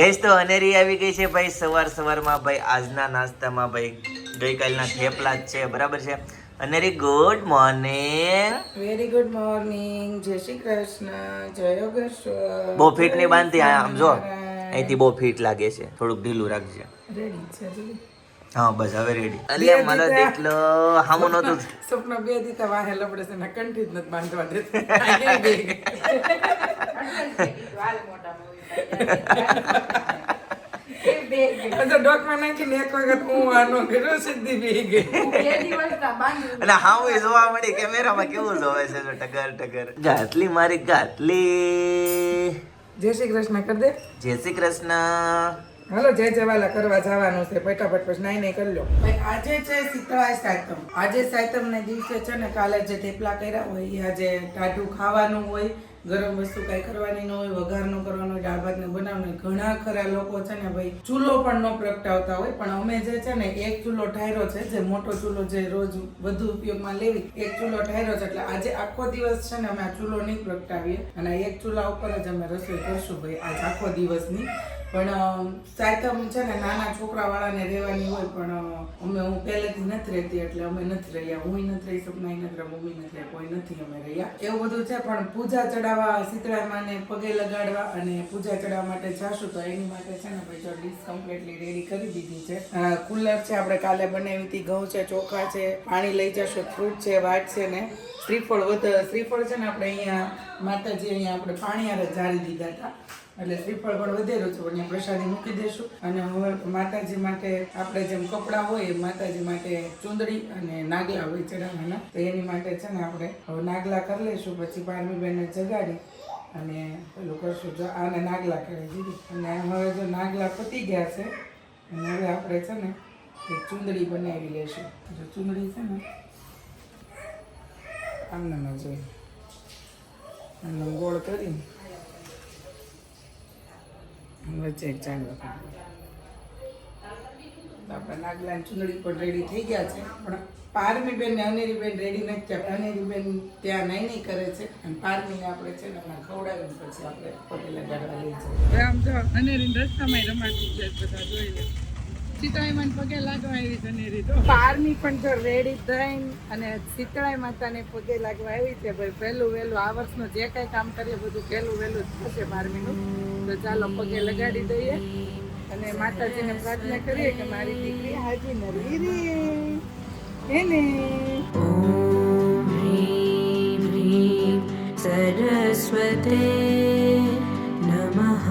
ગઈશ તો અનેરી આવી ગઈ છે ભાઈ સવારમાં ભાઈ આજના નાસ્તામાં ભાઈ ગઈકાલના થેપલા જ છે બરાબર છે. Aneri good morning. Very good morning. જય શ્રી કૃષ્ણ. જય યોગેશ્વર. બહુ ફિટ ની બાંધતી આમ જો અહીંથી બહુ ફિટ લાગે છે, થોડુંક ઢીલું રાખજે. રેડી છે રેડી. હા બસ હવે રેડી. એટલે મારો દીકલો હામું નહોતું સપના બે દીતા વાહે લબડે છે ને કંઠી જ નથી બાંધવા દેતી. ડોકમાં નાખીને એક વખત હું આનો કર્યો સીધી બી ગઈ. અને હામું જોવા મળી કેમેરામાં કેવું જોવે છે ટગર ટગર. ગાટલી મારી ગાટલી. જય શ્રી કૃષ્ણ કર દે. જય શ્રી કૃષ્ણ. હાલો જય જવાલા કરવા જવાનું છે. ફટાફટ પછી નાઈ કરી લો. ભાઈ આજે છે શીતળા સાતમ. આજે સાતમ ને દિવસે છે ને કાલે જે થેપલા કર્યા હોય એ આજે ટાઢું ખાવાનું હોય. ગરમ વસ્તુ કઈ કરવાની ન હોય, વઘાર ન કરવાનો હોય, દાળ ભાત ને બનાવવાનું હોય. ઘણા ખરા લોકો છે ને ભાઈ ચૂલો પણ ન પ્રગટાવતા હોય, પણ અમે જે છે ને એક ચૂલો ઠાયરો છે, જે મોટો ચૂલો જે રોજ વધુ ઉપયોગમાં લેવી, એક ચૂલો ઠાયરો છે. એટલે આજે આખો દિવસ છે ને અમે આ ચૂલો નહીં પ્રગટાવીએ અને એક ચૂલા ઉપર જ અમે રસોઈ કરશું ભાઈ આજ આખો દિવસની. પણ સાતમ છે ને નાના છોકરા વાળાને રહેવાની હોય, પણ હું પહેલેથી નથી રહેતી એટલે અમે નથી રહ્યા. હું નથી રહી, સપના નથી રહ્યા, મમ્મી નથી રહ્યા, કોઈ નથી અમે રહ્યા. એવું બધું છે. પણ પૂજા ચડાવવા, શીતળા માને પગે લગાડવા અને પૂજા ચડાવવા માટે જાશું તો એની માટે છે ને ભાઈ જો ડીશ કમ્પ્લીટલી રેડી કરી દીધી છે. કુલર છે, આપણે કાલે બનાવી હતી, ઘઉં છે, ચોખા છે, પાણી લઈ જશું, ફ્રૂટ છે, વાટ છે ને શ્રીફળ શ્રીફળ છે ને આપણે અહીંયા માતાજી અહીંયા આપણે પાણી આરે જાળી દીધા હતા એટલે શ્રીફળ પણ વધેરું છે. અહીંયા પ્રસાદી મૂકી દેશું અને હવે માતાજી માટે આપણે જેમ કપડાં હોય માતાજી માટે ચૂંદડી અને નાગલા હોય ચડાવવાના, તો એની માટે છે ને આપણે હવે નાગલા કરી લઈશું. પછી પારમીબેનને જગાડી અને પેલું કરશું. જો આને નાગલા કરી દીધી અને હવે જો નાગલા પતી ગયા છે અને હવે આપણે છે ને એક ચૂંદડી બનાવી લઈશું. જો ચૂંદડી છે ને આમને ન જોઈ આમને ગોળ કરીને વચ્ચે એક ચાંદલો આપણા નાગલા ચૂંદડી પણ રેડી થઈ ગયા છે. પણ પારમીબેન ને અનેરીબેન રેડી નથી થયા. અનેરીબેન ત્યાં નહીં કરે છે અને પારમીને આપણે છે ને ખવડાવીને પછી આપણે પગે લગાડવા લઈ જઈએ. આમ જો અનેરીને રસ્તામાં રમાડતી છે બધા જોઈ લે. શીતળાઈ માને પગે લાગવા આવી છે અનેરી તો. પારમી પણ જો રેડી થઈને અને શીતળાઈ માતાને પગે લાગવા આવી છે. ભાઈ પહેલું વહેલું આ વર્ષનું જે કઈ કામ કરીએ બધું પહેલું વહેલું જ થશે પારમીનું. તો ચાલો પગે લગાડી દઈએ અને માતાજીને પ્રાર્થના કરીએ કે મારી દીકરી હાજી નરી રે એને. ઓમ હ્રીમ હ્રીમ સરસ્વતે નમઃ.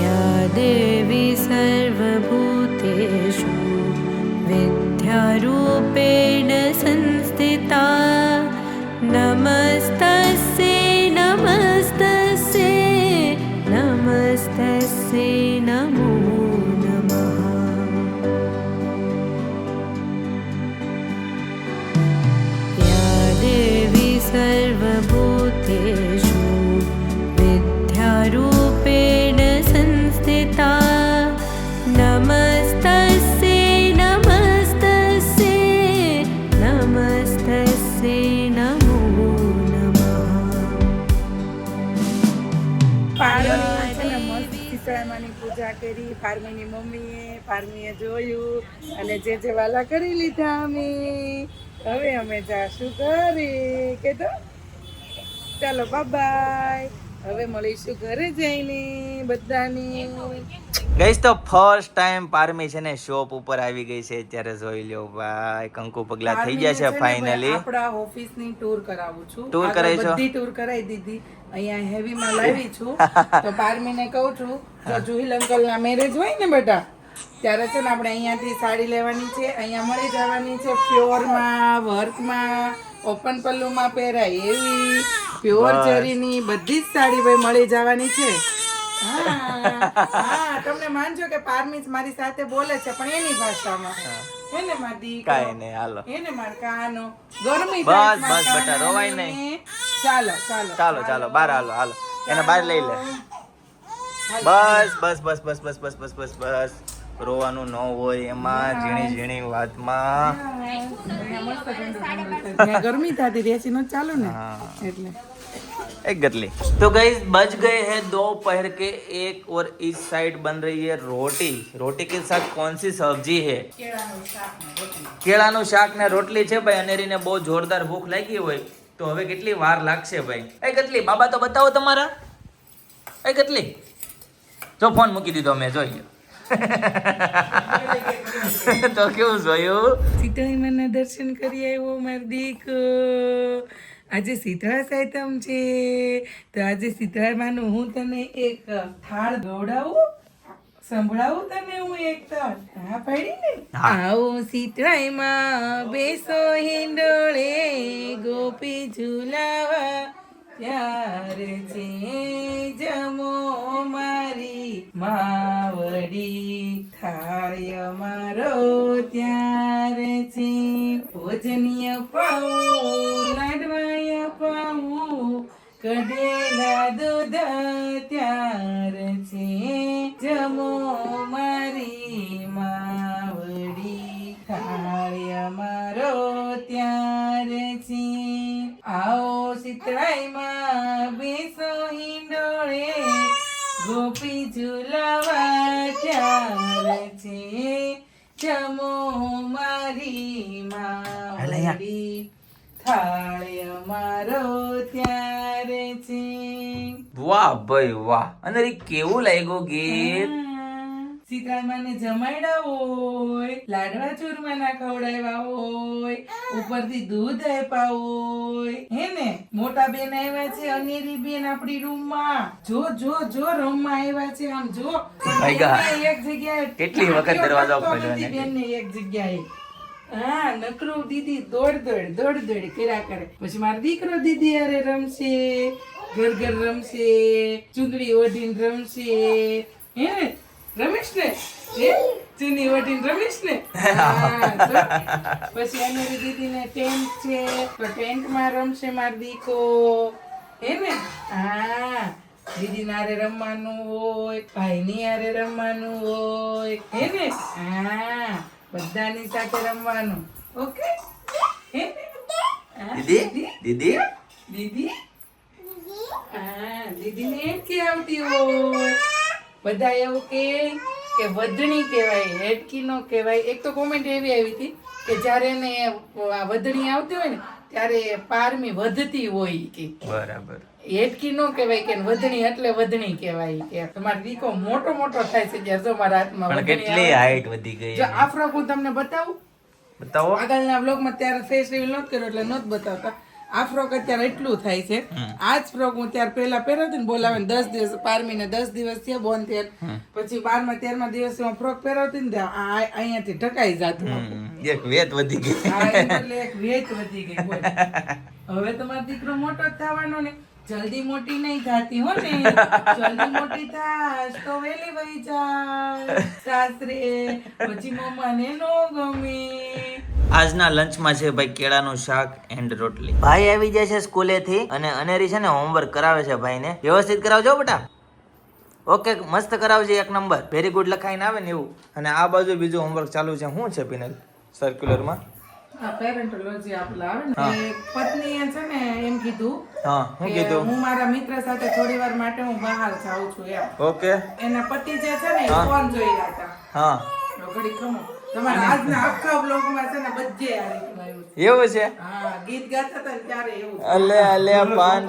યા દેવી સર્વભૂતેષુ વિદ્યારૂપેણ સંસ્થિતા નમસ્તસ્યૈ નમસ્તસ્યૈ નમસ્તસ્યૈ નમો નમઃ. યા દેવી સર્વભૂતેષુ વિદ્યારૂપેણ સંસ્થિતા નમસ્તસ્યૈ નમસ્તસ્યૈ નમસ્તસ્યૈ નમો નમઃ. પારમીએ છે ને મસ્ત શીતળામાની પૂજા કરી. પારમીની મમ્મીએ પારમીએ જોયું અને જે વાલા કરી લીધા અમે. હવે અમે જાશું ઘરે કે તો ચાલો બાય. હવે મળીશું ઘરે જઈને બધાની. ગઈશ તો ફર્સ્ટ ટાઈમ પારમી છે ને શોપ ઉપર આવી ગઈ છે. અત્યારે જોઈ લ્યો ભાઈ કંકુ પગલા થઈ ગયા છે ફાઇનલી. આપણા ઓફિસની ટૂર કરાવું છું. ટૂર કરાવી છો? બધી ટૂર કરાવી દીધી. અહીંયા હેવીમાં લાવી છું તો પારમીને કહું છું જો જુહિલ અંકલના મેરેજ હોય ને બેટા ત્યારે છે ને આપણે અહીંયાથી સાડી લેવાની છે. અહીંયા મળી જવાની છે પ્યોરમાં, વર્કમાં, ઓપન પલ્લુમાં પહેરાય એવી પ્યોર જરીની બધી જ સાડી ભાઈ મળી જવાની છે. હા તમને માનજો કે પારમી મારી સાથે બોલે છે પણ એની ભાષામાં. એને મારી કાઈ નહીં હાલો. એને માર કાનો ગરમી બસ બસ બેટા રોવાય નહીં. ચાલો ચાલો ચાલો ચાલો બહાર હાલો હાલો એને બહાર લઈ લે. બસ બસ બસ બસ બસ બસ બસ બસ બસ રોવાનું ન હોય એમાં ઝીણી ઝીણી વાતમાં. ગરમી થતી રેસી નો ચાલુ ને એટલે एक गतली तो गाइस बज गए हैं दोपहर के 1 और इस साइड बन रही है रोटी रोटी के साथ कौन सी सब्जी है केळाનું શાક ને રોટલી છે ભાઈ અનેરીને બહુ જોરદાર ભૂખ લાગી હોય તો હવે કેટલી વાર લાગશે ભાઈ એ ગતલી બાબા તો બતાવો તમારા એ ગતલી જો ફોન મૂકી દીધો મેં જોઈ લો તો કેવું જોયું શીતળા માના દર્શન કરી આવ્યો માર દીકરો આજે શીતળા સાતમ છે તો આજે શીતળા માનું હું તને એક થાળ ગવડાવું સંભળાવું તને હું એક થાળ હા પાડી ને આવો શીતળામાં બેસો હિંડોળે ગોપી ઝુલાવા ત્યાર છે જમો મારી માવડી થાળ્ય મારો ત્યાર છે ભોજનીય પાઉં લાડવાય પાઉં કઢેલા દૂધ ત્યાર છે જમો મારી માવડી થાળ્ય મારો ત્યાર છે આવો શીતળાઈમાં બેસો હિંડોળે ગોપી ઝુલાવા ત્યાર છે જમો મારી માવડી થાળ્ય મારો ત્યાર છે વાહ ભાઈ વાહ અને ઈ કેવું લાગ્યું ગીત સીતારામને જમાડ્યા હોય લાડવા ચૂરમા ના ખવડાવ્યા હોય ઉપરથી દૂધ આપ્યા હોય હે ને મોટા બેન આવ્યા છે અનેરી બેન આપણી રૂમમાં જો જો જો રૂમમાં આવ્યા છે આમ જો ભાઈગા. એક જગ્યાએ કેટલી વખત દરવાજો ખોલ્યો ને. બેન ને એક જગ્યાએ હા નકરું દીદી દોડ કર્યા કરે પછી મારો દીકરો દીદી અરે રમશે ઘર ઘર રમશે ચુંદડી ઓઢીને રમશે હે ને રમેશ ને હે ચુંદડી ઓઢીને રમેશ ને હા, જો. પછી અનેરી દીદી ને ટેન્ટ છે તો ટેન્ટમાં રમશે મારો દીકો હે ને હા દીદી નારે રમવાનું હોય ભાઈ ની હારે રમવાનું હોય હે ને હા બધાની સાથે રમવાનું ઓકે હે ને? હા, દીદી દીદી દીદી હા દીદીને એમ કે આવતી હોય બધા એવું કે વધણી કહેવાય હેડકી નો કહેવાય એક તો કોમેન્ટ એવી આવી હતી કે જ્યારે એને આ વધણી આવતી હોય ને ત્યારે પારમી વધતી હોય કે બરાબર હેડકી નો કહેવાય કે વધણી એટલે વધણી કહેવાય કે તમારો દીકો મોટો થાય છે જ્યારે જો મારા હાથમાં પણ વધણી કેટલી આવે. હાઈટ વધી ગઈ જો આ ફ્રોક હું તમને બતાવું બતાવો આગળના બ્લોગમાં ત્યારે ફેસ રિવીલ નહોતો કર્યો એટલે નહોત બતાવતા આ ફ્રોક અત્યારે એટલું થાય છે આ જ ફ્રોક હું ત્યારે પહેલા પહેરતી ને બોલાવે 10 દિવસ પારમીને 10 દિવસ થયા બોન થયા પછી 12મા 13મા દિવસે હું ફ્રોક પહેરતી ને ત્યાં અહીંયાથી ઢકાઈ જાતું એક વેત વધી ગઈ હા, એટલે એક વેચ વધી ગઈ બોલ. હવે તમારો દીકરો મોટો જ થવાનો ને જલ્દી મોટી નહીં થાતી હો ને જલ્દી મોટી થાશ તો વેલી વહી જાય સાસરે પછી મમ્માને નો ગમે આજના લંચમાં છે ભાઈ કેળાનું શાક એન્ડ રોટલી ભાઈ આવી જાય છે સ્કૂલેથી અને અનેરી છે ને હોમવર્ક કરાવે છે ભાઈને વ્યવસ્થિત કરાવજો બેટા ઓકે મસ્ત કરાવજે એક નંબર વેરી ગુડ લખાઈને આવે ને એવું અને આ બાજુ બીજું હોમવર્ક ચાલુ છે શું છે પિનલ સર્ક્યુલરમાં આ પેરેન્ટોલોજી આપલા આવે ને એ પત્નીએ છે ને એમ કીધું હા શું કે કીધું હું મારા મિત્ર સાથે થોડી વાર માટે હું બહાર જાઉં છું એમ ઓકે એના પતિ જે છે ને એ ફોન જોઈ રહ્યા હતા હા ઘડી ખમો તમારા આજના આખા બ્લોગમાં છે ને બધે આ રીતનું આવ્યું છે. એવું છે હા ગીત ગાતા હતા ને ત્યારે એવું છે. અલે અલે પાન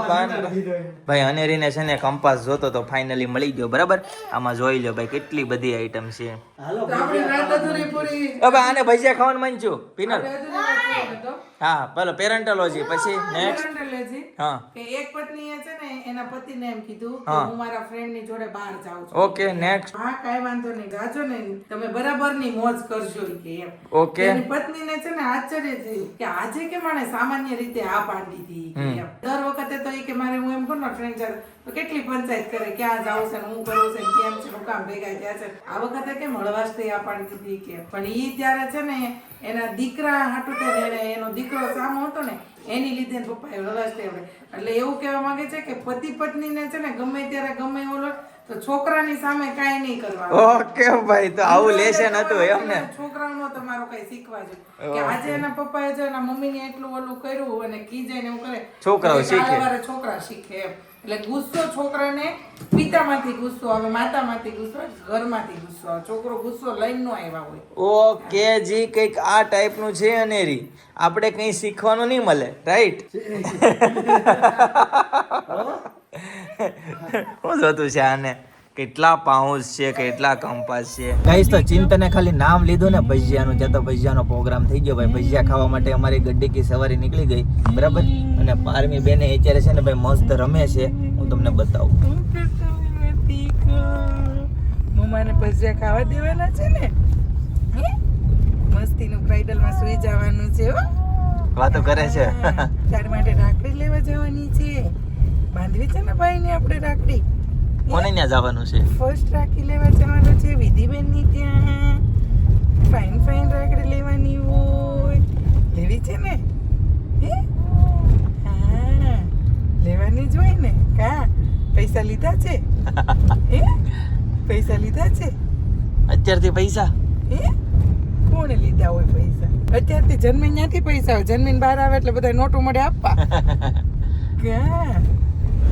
ભાઈ અનેરીને છે ને કંપાસ જોતો તો ફાઇનલી મળી ગયો બરાબર આમાં જોઈ લો ભાઈ કેટલી બધી આઈટમ છે તો આપણી રાત અધૂરી પૂરી હવે આને ભજીયા ખાવાનું મન છું પિનલ આપણે અધૂરી રાત પૂરી હતો. હા પેલો પેરેન્ટોલોજી પછી નેક્સ્ટ પેરેન્ટોલોજી હા કે એક પત્નીએ છે ને એના પતિને એમ કીધું કે હા. હું મારા ફ્રેન્ડની જોડે બહાર જાઉં છું ઓકે નેક્સ્ટ હા કાંઈ વાંધો નહીં ગાજો ને તમે બરાબરની મોજ કરજો કે એમ ઓકે એની પત્નીને છે ને આશ્ચર્ય થયું કે આજે કે મને સામાન્ય રીતે આ પાડી હતી કે એમ. દર વખતે તો એ કે મારે હું એમ કહું ને ફ્રેન્ડ સાથે તો કેટલી પંચાયત કરે ક્યાં જાઉં છે ને હું કરું છે ને કેમ છે હું કામ ભેગા થયા છે આ વખતે કેમ હળવાશથી આ પાડી દીધી કે પણ ઈ ત્યારે છે ને એના દીકરા હાટું તે એને એનો દીકરો સામો હતો ને એની લીધે એના પપ્પાએ હળવાશથી આપણે એટલે એવું કહેવા માંગે છે કે પતિ પત્નીને છે ને ગમે ત્યારે ગમે ઓલો તો છોકરાની સામે કાંઈ નહીં કરવાનું ઓકે ભાઈ તો આવું લેશન હતું એમ ને છોકરાઓનો તમારો કઈ શીખવા જોઈએ કે આજે એના પપ્પાએ જો એના મમ્મીને એટલું ઓલું કર્યું અને કીજાઈને એવું કરે છોકરાઓ તો શીખે. કાલે વારે છોકરા શીખે એમ એટલે ગુસ્સો છોકરાને પિતામાંથી ગુસ્સો આવે, માતામાંથી ગુસ્સો આવે, ઘરમાંથી ગુસ્સો આવે. છોકરો ગુસ્સો લઈને ન આવ્યા હોય. ઓકે જી, કંઈક આ ટાઈપનું છે અનેરી. આપણે કંઈ શીખવાનું નહીં મળે, રાઈટ? શું જોતું છે આને? કેટલા પાઉન્સ છે, કેટલા કંપાસ છે. ગાઈસ તો ચિંતને ખાલી નામ લીધું ને ભજીયાનું, ત્યાં તો ભજીયાનો પ્રોગ્રામ થઈ ગયો ભાઈ. ભજીયા ખાવા માટે અમારી ગड्डी કી સવારી નીકળી ગઈ, બરાબર. અને પારમી બેને અત્યારે છે ને ભાઈ મસ્ત રમે છે, હું તમને બતાવું. મમ્માને ભજીયા ખાવા દેવાના છે ને, મસ્તીનું બ્રાઇડલમાં સુઈ જવાનું છે. હો, વાતો કરે છે. તાર માટે રાખડી લેવા જવાની છે. બાંધવી છે ને ભાઈને આપણે રાખડી. કોને ત્યાં જવાનું છે? ફર્સ્ટ રાખડી લેવા જવાનું છે વિધિબેનની ત્યાં. ફાઇન ફાઇન રાખડી લેવાની હોય. લેવી છે ને? હે? હા, લેવાની જ હોય ને. કા પૈસા લીધા છે? હે? પૈસા લીધા છે? અત્યારથી પૈસા? હે? કોણે લીધા હોય પૈસા? અત્યારથી જન્મીને ત્યાંથી પૈસા હોય. જન્મીને બહાર આવે એટલે બધા નોટો મળે આપવા. ક્યાં?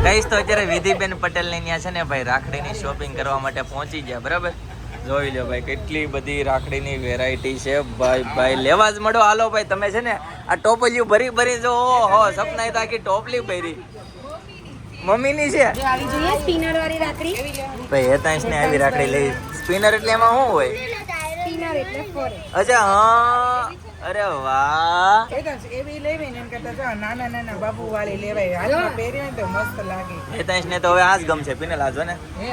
ગાઈસ તો અત્યારે વિધિબેન પટેલ ને ત્યાં છે ને ભાઈ રાખડીની શોપિંગ કરવા માટે પહોંચી ગયા, બરાબર. જોઈ લો ભાઈ કેટલી બધી રાખડીની વેરાયટી છે ભાઈ. ભાઈ લેવા જ મળો, હાલો ભાઈ. તમે છે ને આ ટોપલીઓ ભરી ભરી જો, ઓહો સપના તો આખી ટોપલી ભરી. મમ્મીની છે આવી જોઈએ સ્પિનર વાળી રાખડી. ભાઈ. હેતાંશ ને આવી રાખડી લઈ. સ્પિનર એટલે એમાં શું હોય? સ્પિનર એટલે ફોરેન. અચ્છા, હા. અરે વાહ, એવી લેવી ને એમ કરતા જો નાના નાના બાબુ વાળી લેવાય. હાલમાં પહેરી હોય ને તો મસ્ત લાગે. હેતાંશ ને તો હવે આ જ ગમશે. પિનલ આજો ને. હે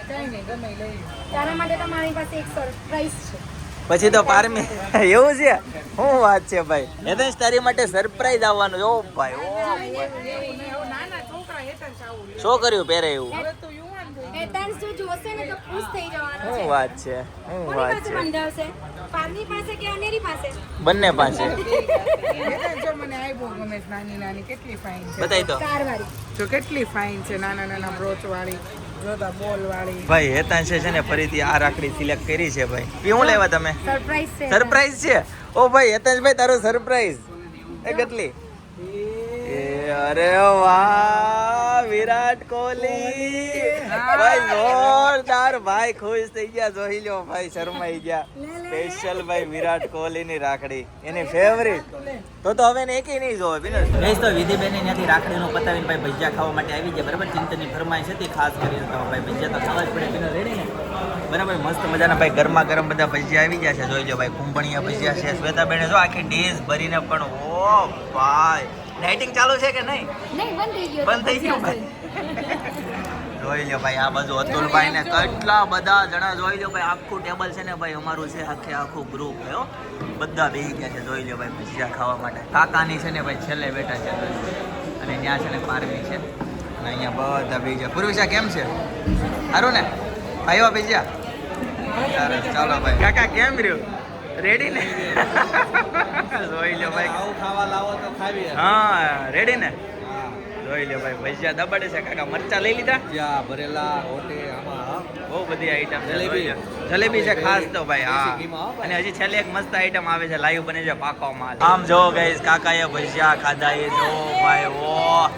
કઈ નહીં, ગમે ઈ લઈ. તારા માટે તો મારી પાસે એક સરપ્રાઈઝ છે. પછી તો પારમી. એવું છે? શું વાત છે ભાઈ. હેતાંશ તારી માટે સરપ્રાઈઝ આવવાનું. ઓ ભાઈ, ઓ નાના છોકરા હેઠળ ચાવું લે. શું કર્યું પહેરે એવું? હવે તો યુવાન થઈ હેતાંશ જો જોશે ને તો ખુશ થઈ જવાનો શું છે. વાત છે, શું કોની વાત પાસે છે. બંધાવશે? પારની પાસે કે અનેરી પાસે? બંને પાસે. હેઠળ જો મને આ બહુ ગમે છે. નાની નાની કેટલી ફાઇન છે. બતાવી તો. કાર વાળી. જો કેટલી ફાઇન છે. નાના નાના બ્રોચ વાળી, જોતા બોલ વાળી. ભાઈ હેતાંશે છે ને ફરીથી આ રાખડી સિલેક્ટ કરી છે ભાઈ. એ શું લેવા તમે? સરપ્રાઈઝ છે. સરપ્રાઈઝ છે? ઓ ભાઈ હેતાંશભાઈ તારો સરપ્રાઈઝ. એ કેટલી? એ અરે વાહ, વિરાટ કોહલી ભાઈ જોરદાર. ભાઈ ખુશ થઈ ગયા. જોઈ લો ભાઈ, શરમાઈ ગયા. સ્પેશિયલ ભાઈ વિરાટ કોહલીની રાખડી, એની ફેવરિટ. તો હવે એને એકેય નહીં જોવે. બેસ તો વિધિબેન ત્યાંથી રાખડીનું પતાવીને ભાઈ ભજીયા ખાવા માટે આવી ગયા, બરાબર. ચિંતનની ફરમાઈશ હતી ખાસ કરીને તો ભાઈ ભજીયા તો ખાવા જ પડે. પીને રેડી ને, બરાબર. મસ્ત મજાના ભાઈ ગરમા ગરમ બધા ભજીયા આવી ગયા છે. જોઈ લો ભાઈ, કુંભણિયા ભજીયા છે. શ્વેતાબેને જો આખી ડીશ ભરીને પણ. ઓ ભાઈ, લાઇટિંગ ચાલુ છે કે નહીં? નહીં, બંધ થઈ ગયો. બંધ થઈ ગયું ભાઈ. જોઈ લો ભાઈ, આ બાજુ અતુલભાઈ ને કેટલા બધા જણા. જોઈ લો ભાઈ, આખું ટેબલ છે ને ભાઈ અમારું છે. આખું ગ્રુપ છે. બધા બેસી ગયા છે. જોઈ લો ભાઈ, ભજીયા ખાવા માટે. કાકાની છે ને ભાઈ છેલ્લે બેઠા છે, અને ત્યાં છે ને પારવી છે, અને અહીંયા બધા બેસી ગયા. પૂર્વિશા કેમ છે? સારું ને? આવ્યા ભજીયા? સરસ, ચાલો ભાઈ. કાકા કેમ રહ્યું? રેડી ને? જોઈ લો ભાઈ, ખાવા લાવો તો ખાવી. હા રેડી ને? જોઈ લો ભાઈ, ભજીયા દબાડે છે. કાકા મરચા લઈ લીધા? જ્યાં ભરેલા હોટે આમાં બહુ બધી આઈટમ છે. જલેબી. જોઈ લો. જલેબી છે ખાસ તો ભાઈ. હા, દેશી ઘીમાં, હો ભાઈ. અને હજી છેલ્લે એક મસ્ત આઈટમ આવે છે, લાઈવ બને છે પાકો માલ. આમ જો ગાઈસ, કાકાએ ભજીયા ખાધા. એ જો ભાઈ, ઓ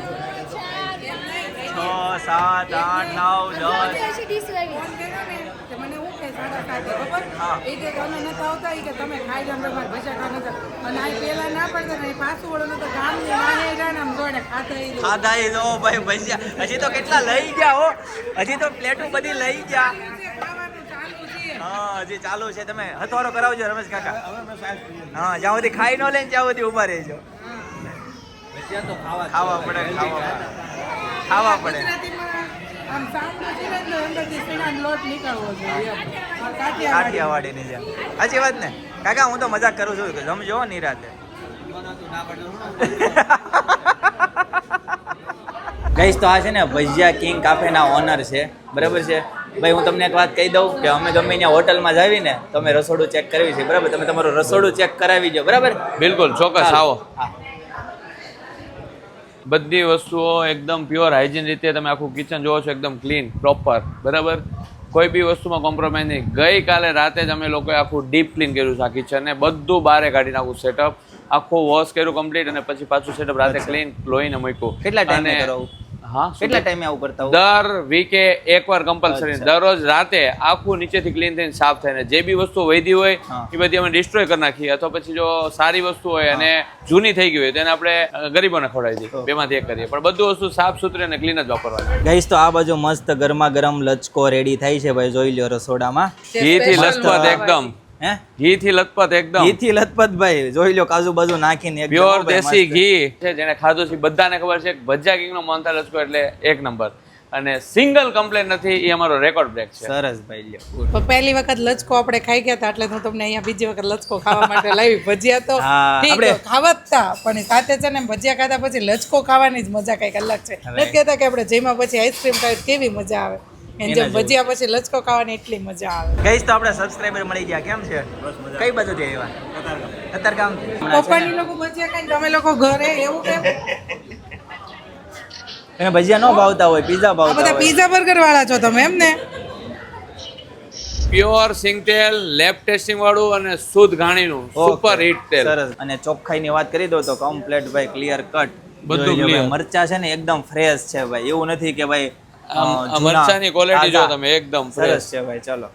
6 7 8 9 10. ડીશ લાવી. ફોન કર્યો ને કે મને હું કે 7:30 ખબર? હા. એ કે તમે નતા આવતા, એ કે તમે ખાઈ જાવ તમારે ભજીયા ખાવા નતા. અને આ પેલા ના પડતા ને પાછું વળો નતો. ગામની નાને જાણે આમ દોડે ખાતા ઈ. ખાધા એ જો ભાઈ ભજીયા. હજી તો કેટલા લઈ ગયા હો. હજી તો પ્લેટો બધી લઈ ગયા. ખાવાનું ચાલુ છે. હા, હજી ચાલુ છે. તમે હથવારો કરાવજો રમેશ કાકા. હા, જ્યાં સુધી ખાઈ ન લે ત્યાં સુધી ઉભા રહેજો. ભજીયા તો ખાવા ખાવા પડે, ખાવા પડે. ગુજરાતીમાં આમ સાંજનો ચીરે ને અંદરથી સીણાનો લોટ નીકળવો જોઈએ એમ. કાઠિયાવાડી. કાઠિયાવાડીની જેમ. સાચી વાત ને કાકા? હું તો મજાક કરું છું. જમજો નિરાતે. ગઈશ તો આ છે ને ભજીયા કિંગ કાફેના ઓનર છે, બરાબર છે ભાઈ. હું તમને એક વાત કહી દઉં કે અમે ગમે ત્યાં હોટલમાં જાવી ને તો અમે રસોડું ચેક કરવી છે, બરાબર. તમે તમારું રસોડું ચેક કરાવી દો, બરાબર. બિલકુલ ચોક્કસ આવો. હા. બધી વસ્તુઓ એકદમ પ્યોર હાઇજીન રીતે તમે આખું કિચન જોવો છો, એકદમ ક્લીન પ્રોપર, બરાબર. કોઈ બી વસ્તુમાં કોમ્પ્રોમાઇઝ નહીં. ગઈકાલે રાતે જ અમે લોકોએ આખું ડીપ ક્લીન કર્યું છે આ કિચનને. બધું બહારે કાઢી નાખું સેટઅપ, આખું વોશ કર્યું કમ્પ્લીટ, અને પછી પાછું સેટઅપ રાતે ક્લીન લોહીને મૂક્યું. કેટલા ટાઈમે અને કરાવું? હા કેટલા ટાઈમે આવું કરતા હો? દર વીકે એકવાર કમ્પલસરી દરરોજ રાતે આખું નીચેથી ક્લીન થઈને સાફ થાય ને જે બી વસ્તુ વૈધી હોય હા. એ બધી અમે ડિસ્ટ્રોય કરી નાખીએ અથવા પછી જો સારી વસ્તુ હોય અને જૂની થઈ ગઈ હોય તેને આપણે ગરીબોને ખવડાવી દઈએ બેમાંથી એક કરીએ પણ બધું વસ્તુ સાફ સુથરી અને ક્લીન જ વાપરવાની ગાઈસ તો આ બાજુ મસ્ત ગરમા ગરમ લચકો રેડી થાય છે ભાઈ, જોઈ લ્યો રસોડામાં. ઘીથી લથપથ એકદમ હે ઘીથી લથપથ એકદમ ઘીથી લથપથ ભાઈ, જોઈ લ્યો કાજુ બાજુ નાખીને એકદમ પ્યોર ભાઈ દેશી મસ્ત. ઘી છે જેને ખાધું છે બધાને ખબર છે ભજીયા કિંગનો મોહનથાળ લચકો એટલે એક નંબર અને સિંગલ કમ્પ્લેન નથી એ અમારો રેકોર્ડ બ્રેક છે. સરસ ભાઈ લ્યો. તો પહેલી વખત લચકો આપણે ખાઈ ગયા હતા એટલે હું તમને અહીંયા બીજી વખત લચકો ખાવા માટે લાવી. ભજીયા તો હા, ઠીક આપણે- ખાવા જ તા પણ સાથે છે ને ભજીયા ખાધા પછી લચકો ખાવાની જ મજા કંઈક અલગ છે. નથી કહેતા કે આપણે જેમાં પછી આઈસ્ક્રીમ ખાવી કેવી મજા આવે એમ જેમ ભજીયા પછી લચકો ખાવાની એટલી મજા આવે. ગાઈસ તો આપણા સબસ્ક્રાઇબર મળી ગયા. કેમ છે? કઈ બાજુથી આવ્યા? કતારગામ. પપ્પાની લોકો ભજીયા ખાઈને તમે લોકો ઘરે એવું કેમ? એને ભજીયા ન ભાવતા હોય, પીઝા આ ભાવતા બધા હોય. પીઝા બર્ગર વાળા છો તમે એમ ને? પ્યોર સિંગ તેલ લેબ ટેસ્ટિંગ વાળું અને શુદ્ધ ઘાણીનું સુપર હિટ તેલ. સરસ. અને ચોખ્ખાઈની વાત કરી દો તો કમ્પ્લીટ ભાઈ ક્લિયર કટ. બધું જોઈ લો ભાઈ, clear. મરચા છે ને એકદમ ફ્રેશ છે ભાઈ, એવું નથી કે ભાઈ આ મરચાની ક્વોલિટી જો તમે એકદમ સરસ ફ્રેશ છે ભાઈ. ચલો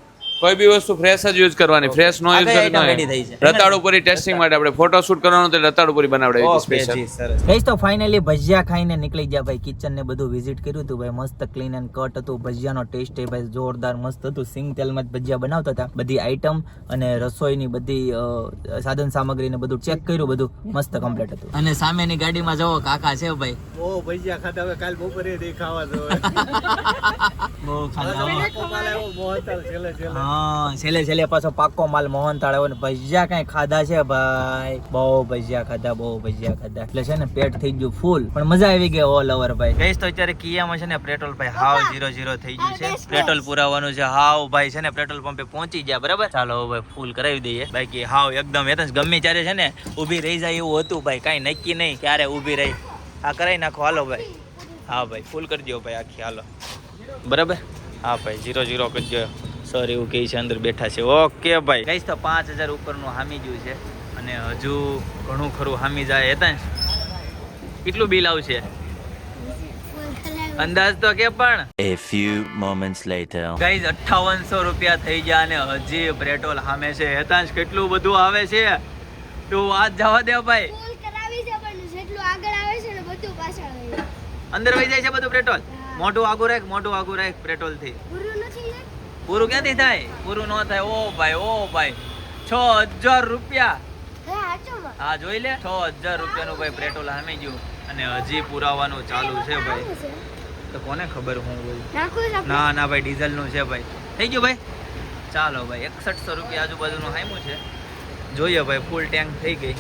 કોઈ બી વસ્તુ ફ્રેશ જ યુઝ કરવાની ફ્રેશ નો આ યુઝ કઈ item કરવી ready થઈ છે? રતાળુ પૂરી ટેસ્ટિંગ માટે આપણે ફોટો શૂટ કરવાનું તો રતાળુ પૂરી બનાવડાવી ઓકે સ્પેશિયલ જી, સરસ. ગાઈસ તો ફાઇનલી ભજીયા ખાઈને નીકળી ગયા ભાઈ. કિચન ને બધું વિઝિટ કર્યું હતું ભાઈ, મસ્ત ક્લીન એન્ડ કટ હતું. ભજીયાનો ટેસ્ટ એ ભાઈ જોરદાર મસ્ત હતું. સિંગ તેલમાં જ ભજીયા બનાવતા હતા. બધી આઈટમ અને રસોઈની બધી સાધન સામગ્રી ને બધું ચેક કર્યું, બધું મસ્ત કમ્પ્લીટ હતું. અને સામેની ગાડીમાં જવો કાકા છે ભાઈ, ઓ ભજીયા ખાતા હવે કાલ બપોરે દે ખાવા જો બહુ ખાધા હો. મોહનથાળ છેલ્લે હા, છેલ્લે પાછો પાક્કો માલ મોહનથાળ આવ્યો ને ભજીયા કઈ ખાધા છે ભાઈ, બહુ ભજીયા ખાધા, બહુ ભજીયા ખાધા. એટલે છે ને પેટ થઈ ગયું ફૂલ, પણ મજા આવી ગઈ ઓલ ઓવર ભાઈ. ગઈશ તો અત્યારે કિયામાં છે ને પેટ્રોલ ભાઈ હાવ 0-0 થઈ ગયું છે. પેટ્રોલ પુરાવાનું છે હાવ ભાઈ, છે ને પેટ્રોલ પંપે પહોંચી ગયા બરાબર. ચાલો હવે ભાઈ ફૂલ કરાવી દઈએ. બાકી હાવ એકદમ એ તો ગમે ત્યારે છે ને ઊભી રહી જાય એવું હતું ભાઈ, કાંઈ નક્કી નહીં ક્યારે ઊભી રહી. આ કરાવી નાખો હાલો ભાઈ. હા ભાઈ ફૂલ કરી દો ભાઈ આખી, હાલો બરાબર. હા ભાઈ 0-0 કરજો સર, એવું કહે છે અંદર બેઠા છે. ઓકે ભાઈ. ગાઈસ તો 5000 ઉપરનું હામી ગયું છે અને હજુ ઘણું ખરું હામી જાય. હતા કેટલું બિલ આવશે અંદાજ તો કે પણ? A few moments later. Guys 5800 રૂપિયા થઈ ગયા અને હજી પેટ્રોલ સામે છે. હેતાંશ કેટલું બધું આવે છે, તું વાત જવા દે ભાઈ. ફૂલ કરાવી છે પણ જેટલું આગળ આવે છે ને બધું પાછળ આવે છે. અંદર વહી જાય છે બધું પેટ્રોલ. મોઢું આગું રાખ, મોઢું આગું રાખ પેટ્રોલ થી. પૂરું નથી ને? પૂરું ક્યાંથી થાય? પૂરું ન થાય. ઓ ભાઈ 6000 રૂપિયા. હે આચોમાં. હા જોઈ લે, 6000 રૂપિયાનું ભાઈ પેટ્રોલ હામી ગયું અને હજી પુરાવાનું ચાલુ છે ભાઈ. તો કોને ખબર હું હોય. નાખું છે આપણે? ના ભાઈ ડીઝલ નું છે ભાઈ. થઈ ગયું ભાઈ. ચાલો ભાઈ 6100 રૂપિયા આજુબાજુનું હામ્યું છે. જોઈએ ભાઈ ફૂલ ટેન્ક થઈ ગઈ.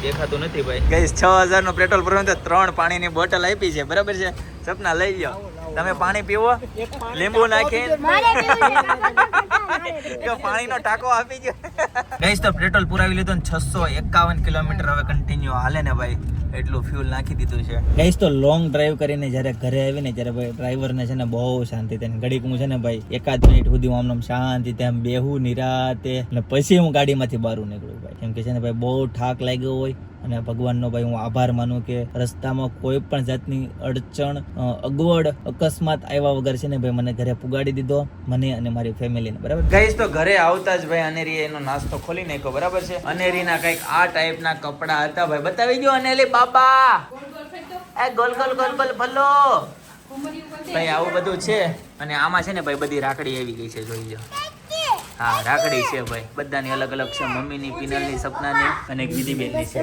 દેખાતું નથી ભાઈ. ગાઈસ 6000 નું પેટ્રોલ ભરવાનું તો 3 પાણીની બોટલ આપી છે બરાબર છે. સપના લઈ લ્યો. તમે પાણી પીવો, લીંબુ નાખી મારે પીવું છે. કે પાણીનો ટાંકો આપી ગયો. ગાઈસ તો પેટ્રોલ પુરાવી લીધું ને 651 કિલોમીટર હવે કન્ટિન્યુ હાલે ને ભાઈ, એટલું ફ્યુલ નાખી દીધું છે. ગાઈસ તો લોંગ ડ્રાઈવ કરીને જ્યારે ઘરે આવીને ત્યારે ભાઈ ડ્રાઈવરને છે ને બહુ શાંતિ થાય. ઘડીક હું છે ને ભાઈ 1 મિનિટ સુધી હું આમ શાંતિ ત્યાં બેહું નિરાતે અને પછી હું ગાડીમાંથી બહાર નીકળું ભાઈ. કેમ કે છે ને ભાઈ બહુ થાક લાગ્યો હોય અને ભગવાનનો ભાઈ હું આભાર માનું કે રસ્તામાં કોઈ પણ જાતની અડચણ અગવડ અકસ્માત આવ્યા વગર છે ને ભાઈ મને ઘરે પુગાડી દીધો, મને અને મારી ફેમિલીને બરાબર. ગાઈસ તો ઘરે આવતા જ ભાઈ અનેરી એનો નાસ્તો ખોલી નાખ્યો બરાબર છે. અનેરીના કંઈક આ ટાઈપના કપડા હતા ભાઈ, બતાવી દો અનેલી બાબા. એ ગોલ ભલો ભાઈ આવું બધું છે. અને આમાં છે ને ભાઈ બધી રાખડી આવી ગઈ છે, જોઈ લો. હા રાખડી છે ભાઈ, બધાની અલગ અલગ છે. મમ્મીની, પિનલની, સપનાની અને એક બીજી બેનની છે.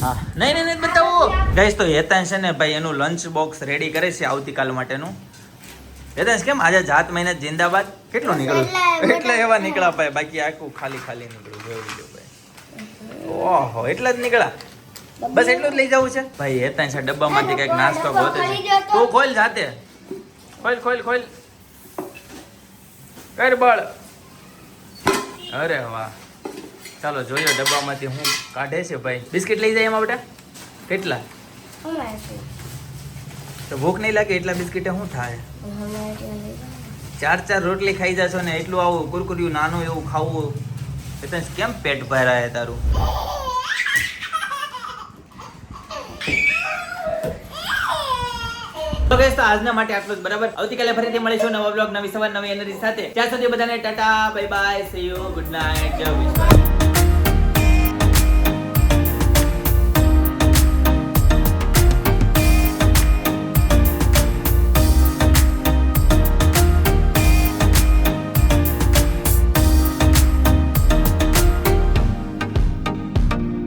હા નહીં બતાવો. ગાઈસ તો હેતાંશ છે ને ભાઈ એનું લંચ બોક્સ રેડી કરે છે આવતીકાલ માટેનું. હેતાંશ કેમ આજે જાત મહેનત જિંદાબાદ? કેટલું નીકળ્યું? એટલે એવા નીકળ્યા ભાઈ, બાકી આખું ખાલી નીકળ્યું. જોઈ લો ભાઈ. ઓહો એટલા જ નીકળ્યા? બસ એટલું જ લઈ જવું છે ભાઈ. હેતાંશ ડબ્બામાંથી કઈક નાસ્તો ગોતે છે. તું ખોલ જાતે, ખોલ કર બળ. અરે વાહ. ચાલો જોયો ડબ્બામાંથી હું કાઢે છે ભાઈ. બિસ્કિટ લઈ જાય એમાં બેટા? કેટલા? તો ભૂખ નહીં લાગે એટલા બિસ્કિટે શું થાય? 4 રોટલી ખાઈ જશો ને એટલું આવું કુરકુરિયું નાનું એવું ખાવું, એટલે કેમ પેટ ભરાય તારું? તો guys, તો આજના માટે આટલું જ, બરાબર. આવતીકાલે ફરીથી મળીશું નવા બ્લોગ, નવી સવાર, નવી એનર્જી સાથે. ત્યાં સુધી બધાને Tata, bye bye, C you, good night, જય વિશ્વ.